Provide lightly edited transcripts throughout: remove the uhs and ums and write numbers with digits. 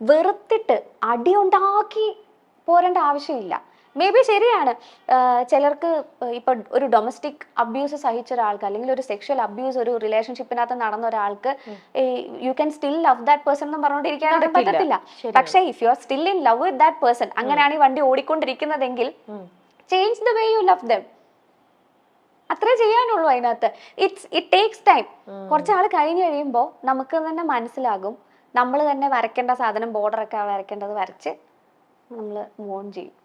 വെറുത്തിട്ട് അടിയുണ്ടാക്കി പോരേണ്ട ആവശ്യമില്ല. May be ശരിയാണ്, ചിലർക്ക് ഇപ്പൊ ഒരു ഡൊമസ്റ്റിക് അബ്യൂസ് സഹിച്ച ഒരാൾക്ക് അല്ലെങ്കിൽ ഒരു സെക്ഷൽ അബ്യൂസ് ഒരു റിലേഷൻഷിപ്പിനകത്ത് നടന്ന ഒരാൾക്ക് you can still love that person എന്ന് പറഞ്ഞുകൊണ്ടിരിക്കാനായിട്ട് പറ്റത്തില്ല. പക്ഷേ if you are still in love with that person, അങ്ങനെയാണ് ഈ വണ്ടി ഓടിക്കൊണ്ടിരിക്കുന്നതെങ്കിൽ change the way you love them. അത്രേ ചെയ്യാനുള്ളൂ അതിനകത്ത്. It takes time. കുറച്ചാൾ കഴിഞ്ഞ് കഴിയുമ്പോൾ നമുക്ക് തന്നെ മനസ്സിലാകും, നമ്മൾ തന്നെ വരയ്ക്കേണ്ട സാധനം ബോർഡറൊക്കെ വരയ്ക്കേണ്ടത് വരച്ച് നമ്മൾ മൂവ് ഓൺ ചെയ്യും.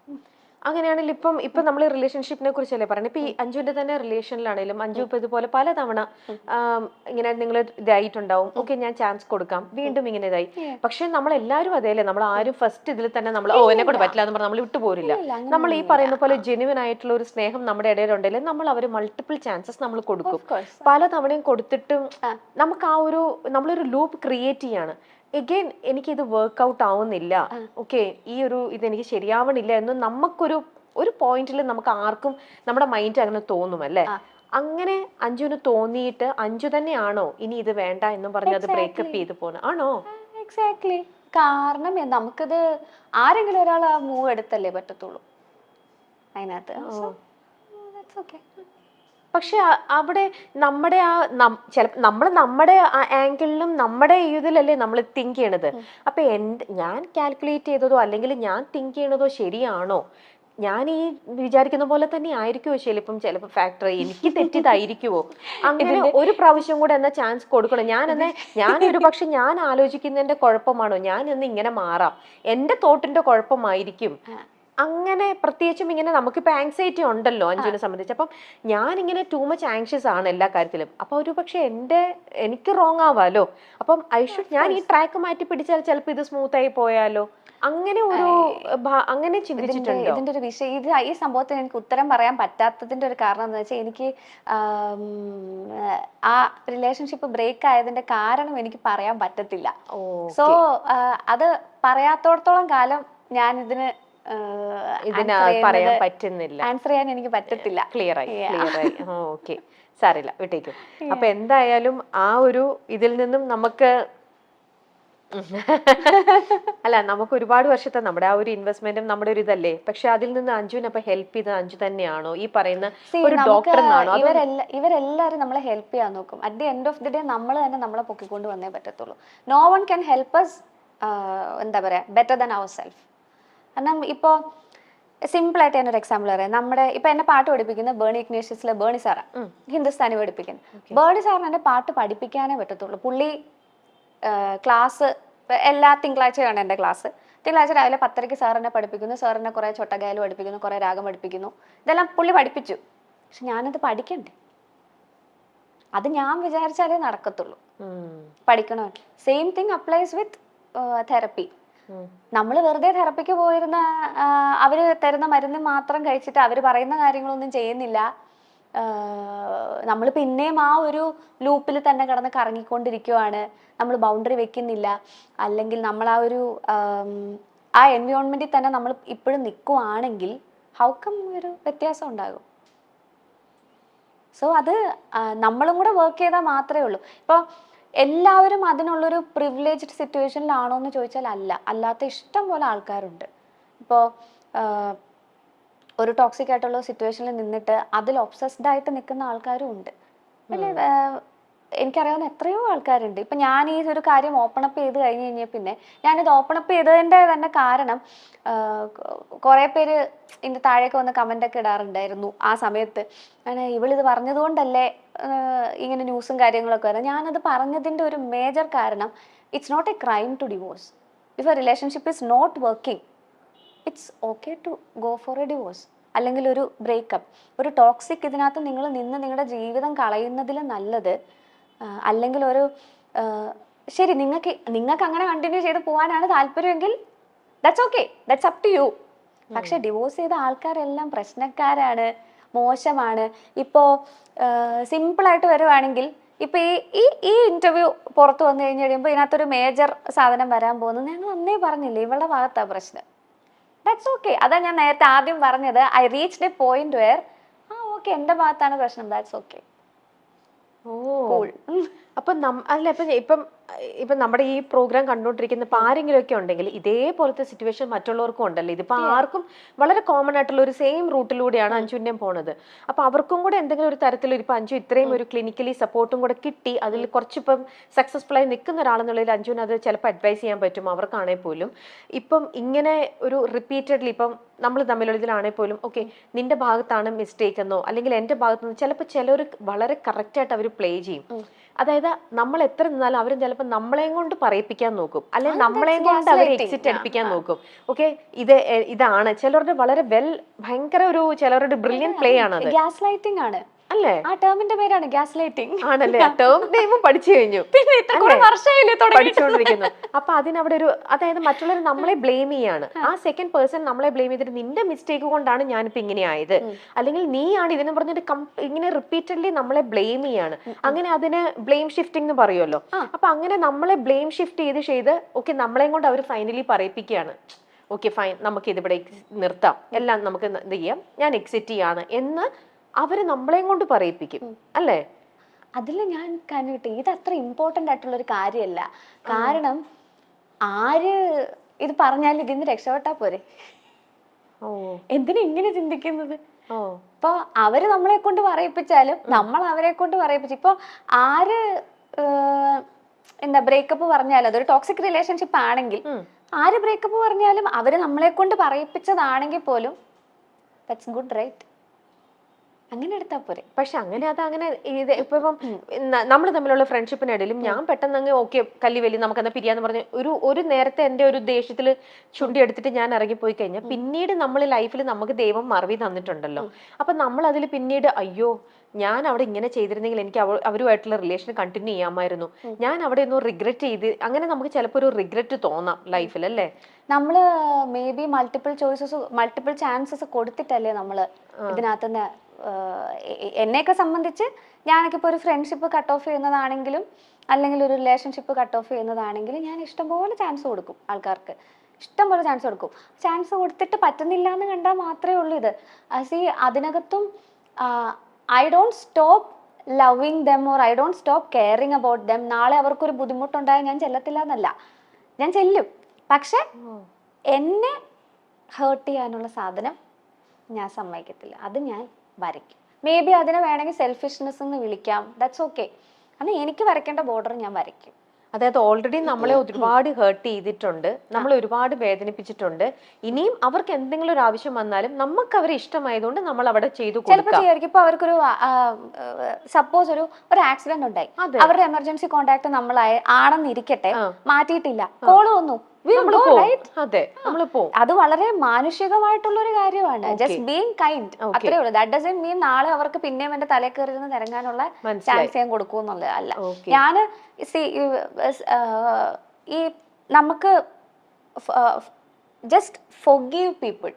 അങ്ങനെയാണെങ്കിൽ ഇപ്പം നമ്മൾ റിലേഷൻഷിപ്പിനെ കുറിച്ചല്ലേ പറയുന്നത്. ഇപ്പൊ ഈ അഞ്ജുവിന്റെ തന്നെ റിലേഷനിലാണെങ്കിലും അഞ്ജു ഇപ്പൊ ഇതുപോലെ പലതവണ ഇങ്ങനെ നിങ്ങൾ ഇതായിട്ടുണ്ടാവും. ഓക്കെ, ഞാൻ ചാൻസ് കൊടുക്കാം, വീണ്ടും ഇങ്ങനെ ഇതായി. പക്ഷെ നമ്മൾ എല്ലാവരും അതേല്ലേ, നമ്മൾ ആരും ഫസ്റ്റ് ഇതിൽ തന്നെ നമ്മൾ എന്നെ കൊണ്ട് പറ്റില്ല എന്ന് പറഞ്ഞാൽ നമ്മൾ വിട്ടുപോരില്ല. നമ്മൾ ഈ പറയുന്ന പോലെ ജെന്യുവൻ ആയിട്ടുള്ള ഒരു സ്നേഹം നമ്മുടെ ഇടയിലുണ്ടെങ്കിൽ നമ്മൾ അവർ മൾട്ടിപ്പിൾ ചാൻസസ് നമ്മൾ കൊടുക്കും. പല തവണയും കൊടുത്തിട്ടും നമുക്ക് ആ ഒരു നമ്മളൊരു ലൂപ്പ് ക്രിയേറ്റ് ചെയ്യാണ്. എഗെയിൻ എനിക്കിത് വർക്ക്ഔട്ട് ആവുന്നില്ല, ഓക്കെ, ഈ ഒരു ഇതെനിക്ക് ശരിയാവണില്ല എന്ന് നമുക്കൊരു പോയിന്റിൽ നമുക്ക് ആർക്കും നമ്മുടെ മൈൻഡ് അങ്ങനെ തോന്നും അല്ലേ. അങ്ങനെ അഞ്ജുവിന് തോന്നിയിട്ട് അഞ്ജു തന്നെയാണോ ഇനി ഇത് വേണ്ട എന്നും പറഞ്ഞ് അത് ബ്രേക്കപ്പ് ചെയ്ത് പോണ ആണോ? എക്സാക്ട്ലി. കാരണം നമുക്കിത് ആരെങ്കിലും ഒരാൾ ആ മൂവ് എടുത്തല്ലേ പറ്റത്തുള്ളൂ അതിനകത്ത്. പക്ഷെ അവിടെ നമ്മുടെ നമ്മുടെ ആംഗിളിലും നമ്മുടെ ഇതിലല്ലേ നമ്മൾ തിങ്ക് ചെയ്യണത്. അപ്പൊ ഞാൻ കാൽക്കുലേറ്റ് ചെയ്തതോ അല്ലെങ്കിൽ ഞാൻ തിങ്ക് ചെയ്യണതോ ശരിയാണോ? ഞാൻ ഈ വിചാരിക്കുന്ന പോലെ തന്നെ ആയിരിക്കുമോ ചിലപ്പോൾ ഫാക്ടർ എനിക്ക് തെറ്റിയതായിരിക്കുമോ? അങ്ങനെ ഒരു പ്രാവശ്യം കൂടെ എന്നാ ചാൻസ് കൊടുക്കണം. ഞാൻ ഒരു പക്ഷെ ഞാൻ ആലോചിക്കുന്നതിന്റെ കുഴപ്പമാണോ, ഞാൻ എന്ന് ഇങ്ങനെ മാറാം, എന്റെ തോട്ടിന്റെ കുഴപ്പമായിരിക്കും. അങ്ങനെ പ്രത്യേകിച്ചും ഇങ്ങനെ നമുക്കിപ്പോ ആങ്സൈറ്റി ഉണ്ടല്ലോ അഞ്ജുവിനെ സംബന്ധിച്ച്. അപ്പം ഞാനിങ്ങനെ ടൂ മച്ച് ആങ്ഷ്യസ് ആണ് എല്ലാ കാര്യത്തിലും. അപ്പൊ ഒരു പക്ഷെ എനിക്ക് റോങ് ആവാലോ. അപ്പം ഞാൻ ഈ ട്രാക്ക് മാറ്റി പിടിച്ചാൽ ചിലപ്പോൾ ഇത് സ്മൂത്ത് ആയി പോയാലോ, അങ്ങനെ അങ്ങനെ ചിന്തിച്ചിട്ടുണ്ടോ? ഇതിന്റെ ഒരു വിഷയം ഈ സംഭവത്തിന് എനിക്ക് ഉത്തരം പറയാൻ പറ്റാത്തതിന്റെ ഒരു കാരണം എന്താ വെച്ചാൽ എനിക്ക് ആ റിലേഷൻഷിപ്പ് ബ്രേക്ക് ആയതിന്റെ കാരണം എനിക്ക് പറയാൻ പറ്റത്തില്ല. സോ അത് പറയാത്തോടത്തോളം കാലം ഞാൻ ഇതിന് പറയാൻ പറ്റുന്നില്ല, ആൻസർ ചെയ്യാൻ എനിക്ക് പറ്റത്തില്ല. ക്ലിയർ ആയി. ഓക്കെ, സാരില്ല, വിട്ടേക്കും. അപ്പൊ എന്തായാലും ആ ഒരു ഇതിൽ നിന്നും നമുക്ക് നമുക്ക് ഒരുപാട് വർഷത്തെ നമ്മുടെ ആ ഒരു ഇൻവെസ്റ്റ്മെന്റും നമ്മുടെ ഒരു ഇതല്ലേ. പക്ഷെ അതിൽ നിന്ന് അഞ്ജുവിനെ അപ്പൊ ഹെൽപ്പ് ചെയ്തത് അഞ്ജു തന്നെയാണോ, ഈ പറയുന്ന ഒരു ഡോക്ടറിനാണോ? ഇവരെല്ലാരും നമ്മളെ ഹെൽപ്പ് ചെയ്യാൻ നോക്കും. At the end of the day നമ്മൾ തന്നെ നമ്മളെ പൊക്കിക്കൊണ്ട് വന്നേ പറ്റത്തുള്ളൂ. No one can help us എന്താ പറയാ ബെറ്റർ ദാൻ അവർ സെൽഫ്. കാരണം ഇപ്പോൾ സിമ്പിളായിട്ട് ഞാനൊരു എക്സാമ്പിൾ പറയാം. നമ്മുടെ ഇപ്പൊ എന്നെ പാട്ട് പഠിപ്പിക്കുന്ന ബേണി ഇഗ്നേഷ്യസിലെ ബേണി സാറാ, ഹിന്ദുസ്ഥാനി പഠിപ്പിക്കുന്നത്. ബേണി സാറിന് എന്നെ പാട്ട് പഠിപ്പിക്കാനേ പറ്റത്തുള്ളൂ. പുള്ളി ക്ലാസ് എല്ലാ തിങ്കളാഴ്ചയാണ് എൻ്റെ ക്ലാസ്. തിങ്കളാഴ്ച രാവിലെ 10:30 സാർ എന്നെ പഠിപ്പിക്കുന്നു. സാർ എന്നെ കുറേ ചൊട്ടഗായൽ പഠിപ്പിക്കുന്നു, കുറേ രാഗം പഠിപ്പിക്കുന്നു. ഇതെല്ലാം പുള്ളി പഠിപ്പിച്ചു. പക്ഷെ ഞാനത് പഠിക്കണ്ടേ? അത് ഞാൻ വിചാരിച്ചാലേ നടക്കത്തുള്ളൂ. പഠിക്കണോ? സെയിം തിങ് അപ്ലൈസ് വിത്ത് തെറപ്പി. നമ്മൾ വെറുതെ തെറപ്പിക്ക് പോയിരുന്ന അവര് തരുന്ന മരുന്ന് മാത്രം കഴിച്ചിട്ട് അവർ പറയുന്ന കാര്യങ്ങളൊന്നും ചെയ്യുന്നില്ല. നമ്മൾ പിന്നെയും ആ ഒരു ലൂപ്പിൽ തന്നെ കിടന്ന് കറങ്ങിക്കൊണ്ടിരിക്കുവാണ്. നമ്മൾ ബൗണ്ടറി വെക്കുന്നില്ല, അല്ലെങ്കിൽ നമ്മൾ ആ ഒരു ആ എൻവയോൺമെന്റിൽ തന്നെ നമ്മൾ ഇപ്പോഴും നിൽക്കുവാണെങ്കിൽ ഹൗ കം ഒരു വ്യത്യാസം ഉണ്ടാകും? സോ അത് നമ്മളും കൂടെ വർക്ക് ചെയ്താൽ മാത്രമേ ഉള്ളൂ. ഇപ്പോൾ എല്ലാവരും അതിനുള്ളൊരു പ്രിവിലേജ്ഡ് സിറ്റുവേഷനിലാണോ എന്ന് ചോദിച്ചാൽ അല്ലാത്ത ഇഷ്ടം പോലെ ആൾക്കാരുണ്ട്. ഇപ്പോൾ ഒരു ടോക്സിക് ആയിട്ടുള്ള സിറ്റുവേഷനിൽ നിന്നിട്ട് അതിൽ ഒബ്സസ്ഡ് ആയിട്ട് നിൽക്കുന്ന ആൾക്കാരും ഉണ്ട്. അല്ലേ? എനിക്കറിയാവുന്ന എത്രയോ ആൾക്കാരുണ്ട്. ഇപ്പം ഞാൻ ഈ ഒരു കാര്യം ഓപ്പണപ്പ് ചെയ്ത് കഴിഞ്ഞ് കഴിഞ്ഞാൽ പിന്നെ ഞാനിത് ഓപ്പണപ്പ് ചെയ്തതിൻ്റെ തന്നെ കാരണം കുറേ പേര് ഇതിൻ്റെ താഴേക്ക് വന്ന് കമൻ്റൊക്കെ ഇടാറുണ്ടായിരുന്നു ആ സമയത്ത്. ഇവളിത് പറഞ്ഞതുകൊണ്ടല്ലേ ഇങ്ങനെ ന്യൂസും കാര്യങ്ങളൊക്കെ വരാം. ഞാനത് പറഞ്ഞതിൻ്റെ ഒരു മേജർ കാരണം it's not a crime to divorce. If a relationship is not working, it's okay to go for a divorce, അല്ലെങ്കിൽ ഒരു ബ്രേക്കപ്പ്. ഒരു ടോക്സിക് ഇതിനകത്ത് നിങ്ങൾ നിന്ന് നിങ്ങളുടെ ജീവിതം കളയുന്നതിൽ നല്ലത്, അല്ലെങ്കിൽ ഒരു ശരി നിങ്ങൾക്ക് അങ്ങനെ കണ്ടിന്യൂ ചെയ്ത് പോകാനാണ് താല്പര്യമെങ്കിൽ that's okay, that's up to you. പക്ഷെ ഡിവോഴ്സ് ചെയ്ത ആൾക്കാരെല്ലാം പ്രശ്നക്കാരാണ്, മോശമാണ്. ഇപ്പോൾ സിമ്പിളായിട്ട് വരുവാണെങ്കിൽ ഇപ്പൊ ഈ ഇന്റർവ്യൂ പുറത്ത് വന്നു കഴിഞ്ഞ് കഴിയുമ്പോൾ ഇതിനകത്തൊരു മേജർ സാധനം വരാൻ പോകുന്നത് ഞങ്ങൾ അന്നേ പറഞ്ഞില്ലേ, ഇവളുടെ ഭാഗത്താ പ്രശ്നം. That's okay. അതാ ഞാൻ നേരത്തെ ആദ്യം പറഞ്ഞത്. I reached A point wear okay, എൻ്റെ ഭാഗത്താണ് പ്രശ്നം, ദാറ്റ്സ് ഓക്കെ, കൂൾ. അപ്പൊ അല്ല ഇപ്പം ഇപ്പം നമ്മുടെ ഈ പ്രോഗ്രാം കണ്ടുകൊണ്ടിരിക്കുന്ന ഇപ്പൊ ആരെങ്കിലും ഒക്കെ ഉണ്ടെങ്കിൽ ഇതേപോലത്തെ സിറ്റുവേഷൻ മറ്റുള്ളവർക്കും ഉണ്ടല്ലോ. ഇതിപ്പോ ആർക്കും വളരെ കോമൺ ആയിട്ടുള്ള ഒരു സെയിം റൂട്ടിലൂടെയാണ് അഞ്ജുവിന്റെയും പോണത്. അപ്പൊ അവർക്കും കൂടെ എന്തെങ്കിലും ഒരു തരത്തിൽ ഇപ്പൊ അഞ്ജു ഇത്രയും ഒരു ക്ലിനിക്കലി സപ്പോർട്ടും കൂടെ കിട്ടി, അതിൽ കുറച്ചിപ്പം സക്സസ്ഫുൾ ആയി നിൽക്കുന്ന ഒരാളെന്നുള്ളതിൽ അഞ്ജുവിന് അത് ചിലപ്പോൾ അഡ്വൈസ് ചെയ്യാൻ പറ്റും അവർക്കാണെങ്കിൽ പോലും. ഇപ്പം ഇങ്ങനെ ഒരു റിപ്പീറ്റഡ്ലി ഇപ്പം നമ്മൾ തമ്മിലുള്ള ഇതിലാണെങ്കിൽ പോലും ഓക്കെ നിന്റെ ഭാഗത്താണ് മിസ്റ്റേക്ക് എന്നോ അല്ലെങ്കിൽ എന്റെ ഭാഗത്ത് നിന്ന് ചിലപ്പോൾ ചിലർ വളരെ കറക്റ്റ് ആയിട്ട് അവർ പ്ലേ ചെയ്യും. അതായത് നമ്മൾ എത്ര നിന്നാലും അവരും ചിലപ്പോൾ നമ്മളെയും കൊണ്ട് പറയിപ്പിക്കാൻ നോക്കും, അല്ലെങ്കിൽ നമ്മളെയും കൊണ്ട് അവർ എക്സിറ്റ് അടിപ്പിക്കാൻ നോക്കും. ഓക്കെ ഇതാണ് ചിലരുടെ വളരെ ഭയങ്കര ഒരു ചിലരുടെ ബ്രില്യൻ പ്ലേ ആണ്. ഗ്യാസ് ലൈറ്റിംഗ് ആണ് അല്ലേ? ആ ടേമിന്റെ പേരാണ് ഗ്യാസ് ലൈറ്റിംഗ്. ആണല്ലേ? ടേം നെയിമും പഠിച്ചു കഴിഞ്ഞു, പഠിച്ചുകൊണ്ടിരിക്കുന്നു. അപ്പൊ അതിനവിടെ ഒരു അതായത് മറ്റുള്ളവർ നമ്മളെ ബ്ലെയിം ചെയ്യാണ്. ആ സെക്കൻഡ് പേഴ്സൺ നമ്മളെ ബ്ലെയിം ചെയ്തിട്ട് നിന്റെ മിസ്റ്റേക്ക് കൊണ്ടാണ് ഞാനിപ്പോ ഇങ്ങനെ ആയത്, അല്ലെങ്കിൽ നീയാണ് ഇതിനെ പറഞ്ഞിട്ട് ഇങ്ങനെ റിപ്പീറ്റഡ്ലി നമ്മളെ ബ്ലെയിം ചെയ്യാണ്. അങ്ങനെ അതിന് ബ്ലെയിം ഷിഫ്റ്റിംഗ് എന്ന് പറയുമല്ലോ. അപ്പൊ അങ്ങനെ നമ്മളെ ബ്ലെയിം ഷിഫ്റ്റ് ചെയ്ത് ഓക്കെ നമ്മളെയും കൊണ്ട് അവർ ഫൈനലി പറയിപ്പിക്കുകയാണ്. ഓക്കെ ഫൈൻ, നമുക്ക് ഇതിവിടെ നിർത്താം, എല്ലാം നമുക്ക് എന്ത് ചെയ്യാം, ഞാൻ എക്സിറ്റ് ചെയ്യാണ് എന്ന് അവര് നമ്മളെയും കൊണ്ട് പറയിപ്പിക്കും അല്ലേ? അതിൽ ഞാൻ കണ്ടിട്ട് ഇത് അത്ര ഇമ്പോർട്ടന്റ് ആയിട്ടുള്ള ഒരു കാര്യമല്ല. കാരണം ആര് ഇത് പറഞ്ഞാലും ഇതിന്ന് രക്ഷപ്പെട്ടാ പോരെ. എന്തിനാ ഇങ്ങനെ ചിന്തിക്കുന്നത്? ഇപ്പൊ അവര് നമ്മളെ കൊണ്ട് പറയിപ്പിച്ചാലും നമ്മൾ അവരെ കൊണ്ട് പറയിപ്പിച്ചു. ഇപ്പൊ ആര് എന്താ ബ്രേക്കപ്പ് പറഞ്ഞാലും അതൊരു ടോക്സിക് റിലേഷൻഷിപ്പ് ആണെങ്കിൽ ആര് ബ്രേക്കപ്പ് പറഞ്ഞാലും അവര് നമ്മളെ കൊണ്ട് പറയിപ്പിച്ചതാണെങ്കിൽ പോലും ദാറ്റ്സ് ഗുഡ്, റൈറ്റ്? അങ്ങനെ എടുത്താ പോരെ. പക്ഷെ അങ്ങനെ അതങ്ങനെ ഇപ്പം നമ്മൾ തമ്മിലുള്ള ഫ്രണ്ട്ഷിപ്പിനിടയിലും ഞാൻ പെട്ടെന്ന് അങ്ങ് ഓക്കെ കല്ലിവലി നമുക്കെന്നാ പിരിയാന്ന് പറഞ്ഞ് ഒരു നേരത്തെ എന്റെ ഒരു ദേഷ്യത്തിൽ ചുണ്ടി എടുത്തിട്ട് ഞാൻ ഇറങ്ങിപ്പോയി കഴിഞ്ഞാൽ പിന്നീട് നമ്മൾ ലൈഫിൽ നമുക്ക് ദൈവം മറവി തന്നിട്ടുണ്ടല്ലോ. അപ്പൊ നമ്മൾ അതിൽ പിന്നീട് അയ്യോ ഞാൻ അവിടെ ഇങ്ങനെ ചെയ്തിരുന്നെങ്കിൽ എനിക്ക് അവരുമായിട്ടുള്ള റിലേഷൻ കണ്ടിന്യൂ ചെയ്യാമായിരുന്നു, ഞാൻ അവിടെ ഒന്നും റിഗ്രറ്റ് ചെയ്ത്, അങ്ങനെ നമുക്ക് ചിലപ്പോൾ ഒരു റിഗ്രറ്റ് തോന്നാം ലൈഫിൽ അല്ലേ? നമ്മള് മേ ബി മൾട്ടിപ്പിൾ ചാൻസസ് കൊടുത്തിട്ടല്ലേ നമ്മള് ഇതിനകത്തുനിന്ന്. എന്നെയൊക്കെ സംബന്ധിച്ച് ഞാനൊക്കെ ഇപ്പോൾ ഒരു ഫ്രണ്ട്ഷിപ്പ് കട്ട് ഓഫ് ചെയ്യുന്നതാണെങ്കിലും അല്ലെങ്കിൽ ഒരു റിലേഷൻഷിപ്പ് കട്ട് ഓഫ് ചെയ്യുന്നതാണെങ്കിലും ഞാൻ ഇഷ്ടംപോലെ ചാൻസ് കൊടുക്കും ആൾക്കാർക്ക്, ഇഷ്ടംപോലെ ചാൻസ് കൊടുക്കും. ചാൻസ് കൊടുത്തിട്ട് പറ്റുന്നില്ല എന്ന് കണ്ടാൽ മാത്രമേ ഉള്ളൂ ഇത്. അതിനകത്തും I don't stop loving them or I don't stop caring about them. നാളെ അവർക്കൊരു ബുദ്ധിമുട്ടുണ്ടായാൽ ഞാൻ ചെല്ലത്തില്ല എന്നല്ല, ഞാൻ ചെല്ലും. പക്ഷെ എന്നെ ഹേർട്ട് ചെയ്യാനുള്ള സാധനം ഞാൻ സമ്മതിക്കത്തില്ല, അത് ഞാൻ വരയ്ക്കും. മേ ബി അതിനെ വേണമെങ്കിൽ സെൽഫിഷ്നെസ് എന്ന് വിളിക്കാം, ദാറ്റ്സ് ഓക്കെ. അന്ന് എനിക്ക് വരയ്ക്കേണ്ട ബോർഡർ ഞാൻ വരയ്ക്കും. അതായത് ഓൾറെഡി നമ്മളെ ഒരുപാട് ഹേർട്ട് ചെയ്തിട്ടുണ്ട്, നമ്മൾ ഒരുപാട് വേദനിപ്പിച്ചിട്ടുണ്ട്. ഇനിയും അവർക്ക് എന്തെങ്കിലും ഒരു ആവശ്യം വന്നാലും നമുക്ക് അവരെ ഇഷ്ടമായതുകൊണ്ട് നമ്മൾ അവിടെ ചെയ്തു കൊടുക്കാം. ഇപ്പൊ അവർക്കൊരു സപ്പോസ് ഒരു ആക്സിഡന്റ് ഉണ്ടായി, അവരുടെ എമർജൻസി കോണ്ടാക്ട് നമ്മൾ ആണെന്നിരിക്കട്ടെ, മാറ്റിയിട്ടില്ല, കോള് വന്നു, അത് വളരെ മാനുഷികമായിട്ടുള്ള ഒരു കാര്യമാണ്. ജസ്റ്റ് ബീങ് കൈൻഡ്, അത്രേ ഉള്ളൂ. ദാറ്റ് ഡസന്റ് മീൻ നാളെ അവർക്ക് പിന്നെയും എന്റെ തലയിൽ കയറി തിരങ്ങാനുള്ള ചാൻസ് ഞാൻ കൊടുക്കും എന്നുള്ളത് അല്ല. ഞാന് ഈ നമുക്ക് ജസ്റ്റ് ഫോർഗീവ് പീപ്പിൾ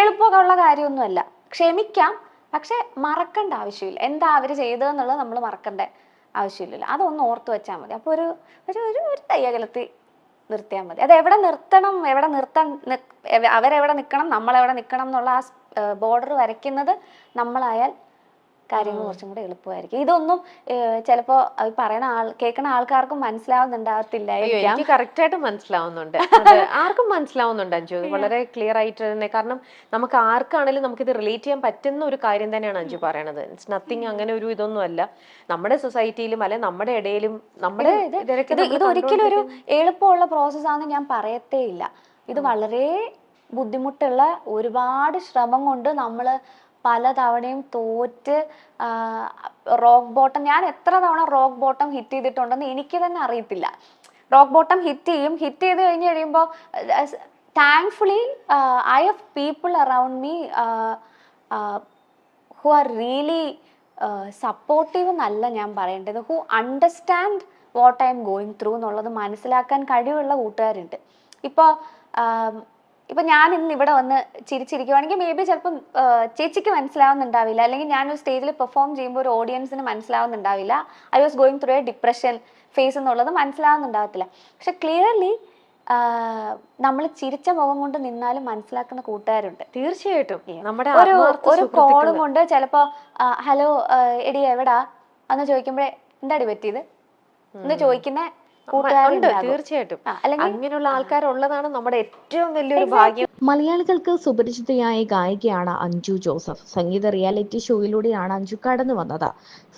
എളുപ്പമുള്ള കാര്യമൊന്നുമല്ല. ക്ഷമിക്കാം, പക്ഷെ മറക്കേണ്ട ആവശ്യമില്ല. എന്താ അവര് ചെയ്തതെന്നുള്ളത് നമ്മൾ മറക്കേണ്ട ആവശ്യമില്ലല്ലോ. അതൊന്ന് ഓർത്ത് വെച്ചാൽ മതി. അപ്പൊ ഒരു തയ്യകലത്തിൽ നിർത്തിയാൽ മതി. അത് എവിടെ നിർത്തണം, അവരെവിടെ നിൽക്കണം, നമ്മളെവിടെ നിൽക്കണം എന്നുള്ള ആ ബോർഡർ വരയ്ക്കുന്നത് നമ്മളായാൽ കാര്യങ്ങൾ കുറച്ചും കൂടെ എളുപ്പമായിരിക്കും. ഇതൊന്നും ചിലപ്പോ കേൾക്കുന്ന ആൾക്കാർക്കും മനസ്സിലാവുന്നുണ്ടാവത്തില്ല. എനിക്ക് കറക്റ്റ് ആയിട്ട് മനസ്സിലാവുന്നുണ്ട്, ആർക്കും മനസ്സിലാവുന്നുണ്ട് അഞ്ജു, വളരെ ക്ലിയർ ആയിട്ട് തന്നെ. കാരണം നമുക്ക് ആർക്കാണെങ്കിലും നമുക്കിത് റിലേറ്റ് ചെയ്യാൻ പറ്റുന്ന ഒരു കാര്യം തന്നെയാണ് അഞ്ജു പറയണത്. ഇറ്റ്സ് നത്തിങ് അങ്ങനെ ഒരു ഇതൊന്നും അല്ല. നമ്മുടെ സൊസൈറ്റിയിലും അല്ലെ നമ്മുടെ ഇടയിലും നമ്മുടെ ഇത് ഒരിക്കലും ഒരു എളുപ്പമുള്ള പ്രോസസ്സാണെന്ന് ഞാൻ പറയത്തേ ഇല്ല. ഇത് വളരെ ബുദ്ധിമുട്ടുള്ള, ഒരുപാട് ശ്രമം കൊണ്ട് നമ്മള് പല തവണയും തോറ്റ് റോക്ക് ബോട്ടം, ഞാൻ എത്ര തവണ റോക്ക് ബോട്ടം ഹിറ്റ് ചെയ്തിട്ടുണ്ടെന്ന് എനിക്ക് തന്നെ അറിയത്തില്ല. റോക്ക് ബോട്ടം ഹിറ്റ് ചെയ്ത് കഴിഞ്ഞ് കഴിയുമ്പോൾ thankfully I have people around me who are really supportive എന്നല്ല ഞാൻ പറയേണ്ടത്, who understand what I am going through എന്നുള്ളത് മനസ്സിലാക്കാൻ കഴിവുള്ള കൂട്ടുകാരുണ്ട്. ഇപ്പൊ ഞാൻ ഇന്ന് ഇവിടെ വന്ന് ചിരിച്ചിരിക്കുവാണെങ്കിൽ മേ ബി ചിലപ്പം ചേച്ചിക്ക് മനസ്സിലാവുന്നുണ്ടാവില്ല, അല്ലെങ്കിൽ ഞാനൊരു സ്റ്റേജിൽ പെർഫോം ചെയ്യുമ്പോൾ ഒരു ഓഡിയൻസിന് മനസ്സിലാവുന്നുണ്ടാവില്ല I was going through a depression phase എന്നുള്ളത് മനസ്സിലാവുന്നുണ്ടാവത്തില്ല. പക്ഷെ ക്ലിയർലി നമ്മൾ ചിരിച്ച മുഖം കൊണ്ട് നിന്നാലും മനസ്സിലാക്കുന്ന കൂട്ടുകാരുണ്ട്. തീർച്ചയായിട്ടും നമ്മുടെ ഒരു കോളും കൊണ്ട് ചിലപ്പോ ഹലോ എടി എവിടാ എന്ന് ചോദിക്കുമ്പോഴേ എന്താടി പറ്റിയത് എന്ന് ചോദിക്കുന്ന ഉണ്ട്, കൂട്ടുകാരുണ്ടാകും. തീർച്ചയായിട്ടും. അല്ലെങ്കിൽ അങ്ങനെയുള്ള ആൾക്കാരുള്ളതാണ് നമ്മുടെ ഏറ്റവും വലിയൊരു ഭാഗ്യം. മലയാളികൾക്ക് സുപരിചിതയായ ഗായികയാണ് അഞ്ജു ജോസഫ്. സംഗീത റിയാലിറ്റി ഷോയിലൂടെയാണ് അഞ്ജു കടന്നു വന്നത്.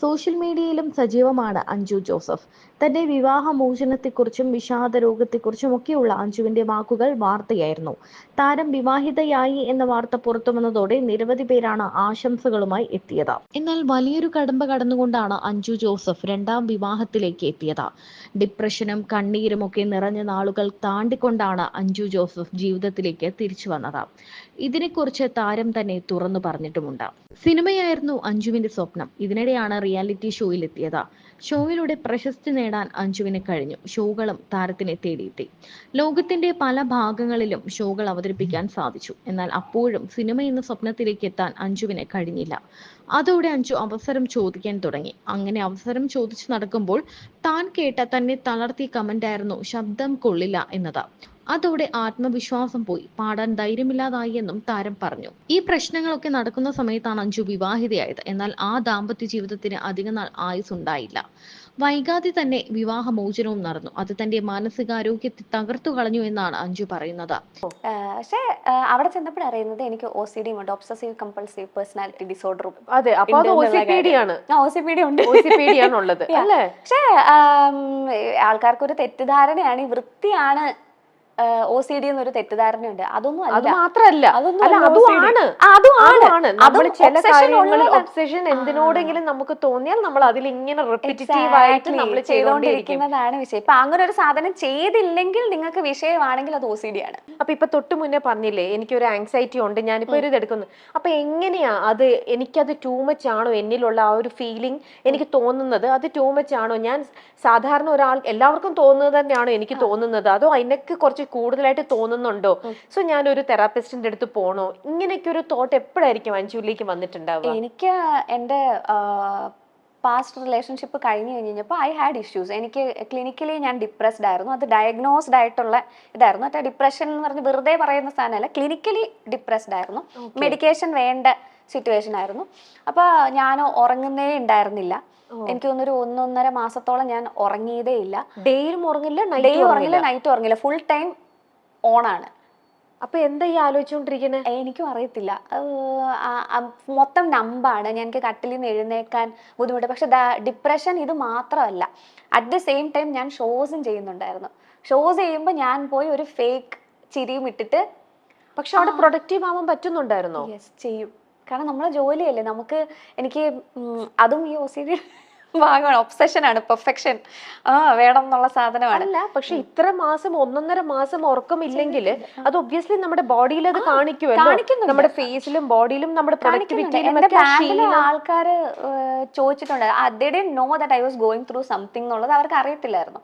സോഷ്യൽ മീഡിയയിലും സജീവമാണ് അഞ്ജു ജോസഫ്. തന്റെ വിവാഹമോചനത്തെക്കുറിച്ചും വിഷാദ രോഗത്തെക്കുറിച്ചും ഒക്കെയുള്ള അഞ്ജുവിന്റെ വാക്കുകൾ വാർത്തയായിരുന്നു. താരം വിവാഹിതയായി എന്ന വാർത്ത പുറത്തുവന്നതോടെ നിരവധി പേരാണ് ആശംസകളുമായി എത്തിയത്. എന്നാൽ വലിയൊരു കടമ്പ കടന്നുകൊണ്ടാണ് അഞ്ജു ജോസഫ് രണ്ടാം വിവാഹത്തിലേക്ക് എത്തിയത്. ഡിപ്രഷനും കണ്ണീരും ഒക്കെ നിറഞ്ഞ നാളുകൾ താണ്ടിക്കൊണ്ടാണ് അഞ്ജു ജോസഫ് ജീവിതത്തിലേക്ക് തിരിച്ചു വന്നത്. ഇതിനെക്കുറിച്ച് താരം തന്നെ തുറന്നു പറഞ്ഞിട്ടുമുണ്ട്. സിനിമയായിരുന്നു അഞ്ജുവിന്റെ സ്വപ്നം. ഇതിനിടെയാണ് റിയാലിറ്റി ഷോയിലെത്തിയത്. ഷോയിലൂടെ പ്രശസ്തി നേടാൻ അഞ്ജുവിന് കഴിഞ്ഞു. ഷോകളും താരത്തിനെ തേടിയെത്തി. ലോകത്തിന്റെ പല ഭാഗങ്ങളിലും ഷോകൾ അവതരിപ്പിക്കാൻ സാധിച്ചു. എന്നാൽ അപ്പോഴും സിനിമ എന്ന സ്വപ്നത്തിലേക്ക് എത്താൻ അഞ്ജുവിന് കഴിഞ്ഞില്ല. അതോടെ അഞ്ജു അവസരം ചോദിക്കാൻ തുടങ്ങി. അങ്ങനെ അവസരം ചോദിച്ചു നടക്കുമ്പോൾ താൻ കേട്ട തന്നെ തളർത്തിയ കമന്റായിരുന്നു ശബ്ദം കൊള്ളില്ല എന്നത്. അതോടെ ആത്മവിശ്വാസം പോയി, പാടാൻ ധൈര്യമില്ലാതായി എന്നും താരം പറഞ്ഞു. ഈ പ്രശ്നങ്ങളൊക്കെ നടക്കുന്ന സമയത്താണ് അഞ്ജു വിവാഹിതയായത്. എന്നാൽ ആ ദാമ്പത്യ ജീവിതത്തിന് അധിക നാൾ ആയുസ് ഉണ്ടായില്ല. വൈകാതെ തന്നെ വിവാഹമോചനവും നടന്നു. അത് തന്റെ മാനസികാരോഗ്യത്തെ തകർത്തു കളഞ്ഞു എന്നാണ് അഞ്ജു പറയുന്നത്. പക്ഷേ അവിടെ ചെന്നപ്പോഴാണ് അറിയുന്നത് എനിക്ക് OCD ഉണ്ട്, ഒബ്സസീവ് കമ്പൾസീവ് പേഴ്സണാലിറ്റി ഡിസോർഡറും. അതെ, അപ്പൊ അത് OCPD ആണ്. OCPD ഉണ്ട്. OCPD ആണുള്ളത് അല്ലേ? പക്ഷേ ആൾക്കാർക്കൊരു തെറ്റിദ്ധാരണയാണ് ഈ വൃത്തിയാണ് OCD എന്നൊരു തെറ്റിദ്ധാരണയുണ്ട്. അതൊന്നും അത് അല്ല. മാത്രല്ല, അതൊന്നും അല്ല, അല്ല അതുമാണ് അതുമാണ്. നമ്മൾ ചില obsession കാര്യങ്ങളിൽ ഉള്ളതാണ്. ഒബ്സഷൻ എന്തിനോടെങ്കിലും നമുക്ക് തോന്നിയാൽ നമ്മൾ അതിൽ ഇങ്ങനെ റിപ്പീറ്റീവ് ആയിട്ട് നമ്മൾ ചെയ്തുകൊണ്ടിരിക്കും. ചെയ്തുകൊണ്ടിരിക്കുന്നതാണ് വിഷയം. ഇപ്പൊ അങ്ങനെ ഒരു സാധനം ചെയ്തില്ലെങ്കിൽ നിങ്ങൾക്ക് വിഷയമാണെങ്കിൽ അത് OCD ആണ്. അപ്പൊ ഇപ്പൊ തൊട്ട് മുന്നേ പറഞ്ഞില്ലേ എനിക്കൊരു ആങ്സൈറ്റി ഉണ്ട്, ഞാനിപ്പോ ഒരു ഇതെടുക്കുന്നു. അപ്പൊ എങ്ങനെയാ അത്, എനിക്കത് ടൂ മച്ച് ആണോ, എന്നിലുള്ള ആ ഒരു ഫീലിംഗ് എനിക്ക് തോന്നുന്നത് അത് ടൂ മച്ച് ആണോ? ഞാൻ സാധാരണ ഒരാൾ എല്ലാവർക്കും തോന്നുന്നത് തന്നെയാണോ എനിക്ക് തോന്നുന്നത്, അതോ അതിനൊക്കെ കുറച്ച് കൂടുതലായിട്ട് തോന്നുന്നുണ്ടോ? സോ ഞാൻ ഒരു തെറാപ്പിസ്റ്റിന്റെ അടുത്ത് പോണോ? ഇങ്ങനെയൊക്കെ ഒരു തോട്ട് എപ്പോഴായിരിക്കും അഞ്ജുവിലേക്ക് വന്നിട്ടുണ്ടാവുക? എനിക്ക് എൻ്റെ പാസ്റ്റ് റിലേഷൻഷിപ്പ് കഴിഞ്ഞ് കഴിഞ്ഞപ്പോൾ ഐ ഹാഡ് ഇഷ്യൂസ്. എനിക്ക് ക്ലിനിക്കലി ഞാൻ ഡിപ്രസ്ഡ് ആയിരുന്നു. അത് ഡയഗ്നോസ്ഡ് ആയിട്ടുള്ള ഇതായിരുന്നു. മറ്റേ ഡിപ്രഷൻ എന്ന് പറഞ്ഞ് വെറുതെ പറയുന്ന സാധനമല്ല, ക്ലിനിക്കലി ഡിപ്രസ്ഡ് ആയിരുന്നു. മെഡിക്കേഷൻ വേണ്ട സിറ്റുവേഷൻ ആയിരുന്നു. അപ്പോൾ ഞാൻ ഉറങ്ങുന്നേ ഉണ്ടായിരുന്നില്ല. എനിക്ക് തോന്നുന്നൊരു 1.5 മാസത്തോളം ഞാൻ ഉറങ്ങിയതേ ഇല്ല. ഡേയിലും ഉറങ്ങില്ല, ഡേ ഉറങ്ങില്ല, നൈറ്റ് ഉറങ്ങില്ല, ഫുൾ ടൈം ഓണാണ്. അപ്പൊ എന്താ ഈ ആലോചിച്ചുകൊണ്ടിരിക്കണേ? എനിക്കും അറിയത്തില്ല. മൊത്തം നമ്പാണ്. എനിക്ക് കട്ടിലിൽ നിന്ന് എഴുന്നേക്കാൻ ബുദ്ധിമുട്ട്. പക്ഷെ ഡിപ്രഷൻ ഇത് മാത്രമല്ല, അറ്റ് ദ സെയിം ടൈം ഞാൻ ഷോസും ചെയ്യുന്നുണ്ടായിരുന്നു. ഷോസ് ചെയ്യുമ്പോൾ ഞാൻ പോയി ഒരു ഫേക്ക് ചിരിയും ഇട്ടിട്ട്. പക്ഷെ അവിടെ പ്രൊഡക്റ്റീവ് ആവാൻ പറ്റുന്നുണ്ടായിരുന്നോ? യെസ്, ചെയ്യും. കാരണം നമ്മളെ ജോലിയല്ലേ. എനിക്ക് അതും ഈ OCD ഭാഗമാണ്, ഒബ്സഷനാണ്, പെർഫെക്ഷൻ വേണം എന്നുള്ള സാധനമാണ്. അല്ല, പക്ഷെ ഇത്ര മാസം 1.5 മാസം ഉറക്കമില്ലെങ്കിൽ അത് ഒബ്വിയസ്ലി നമ്മുടെ ബോഡിയിൽ അത് കാണിക്കുമല്ലോ. നമ്മുടെ ഫേസിലും ബോഡിയിലും നമ്മുടെ പ്രൊഡക്ടിവിറ്റിയിലും ആൾക്കാര് ചോദിച്ചിട്ടുണ്ട്, they didn't know that I was going through something എന്നുള്ളത് അവർക്ക് അറിയത്തില്ലായിരുന്നു.